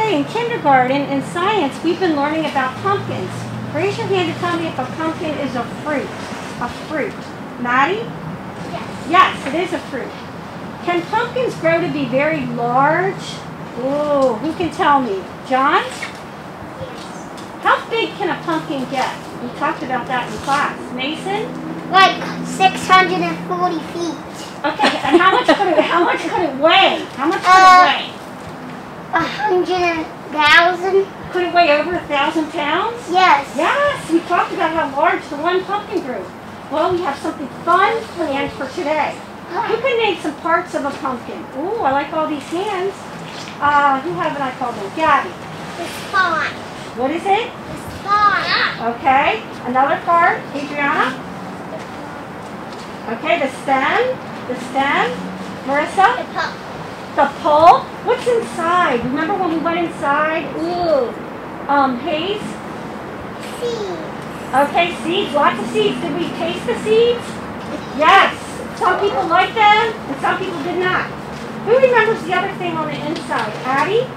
today in kindergarten, in science, we've been learning about pumpkins. Raise your hand to tell me if a pumpkin is a fruit. A fruit. Maddie? Yes. Yes, it is a fruit. Can pumpkins grow to be very large? Oh, who can tell me? John? Yes. How big can a pumpkin get? We talked about that in class. Mason? Like 640 feet. Okay, and how much could it weigh? How much could it weigh? 100,000. Could it weigh over 1,000 pounds? Yes. Yes, we talked about how large the one pumpkin grew. Well, we have something fun planned for today. Who can name some parts of a pumpkin? Ooh, I like all these hands. Who haven't I called them? Gabby. The spawn. What is it? The spawn. Okay. Another part. Adriana? Okay, the stem. The stem. Marissa? The pump. The pulp. What's inside? Remember when we went inside? Ooh. Hayes? Seeds. Okay, seeds. Lots of seeds. Did we taste the seeds? Yes. Some people liked them, and some people did not. Who remembers the other thing on the inside? Addie?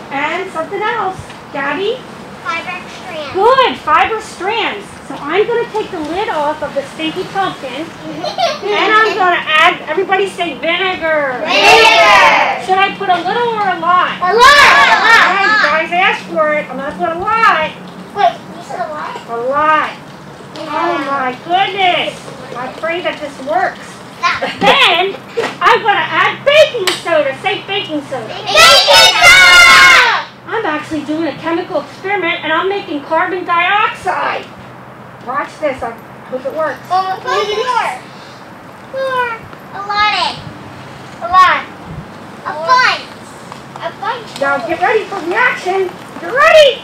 And something else. Gabby? Fiber strands. Good. Fiber strands. So I'm going to take the lid off of the stinky pumpkin, and I'm going to add, everybody say vinegar. Vinegar. Should I put a little or a lot? A lot. You guys asked for it. I'm going to put a lot. Wait, you said a lot? A lot. Oh my goodness. I pray that this works. Then I'm going to add baking soda. Say baking soda. Baking soda! I'm actually doing a chemical experiment and I'm making carbon dioxide. Watch this. I hope it works. Pour. A lot. A lot. A bunch. A bunch. Now get ready for reaction. You ready?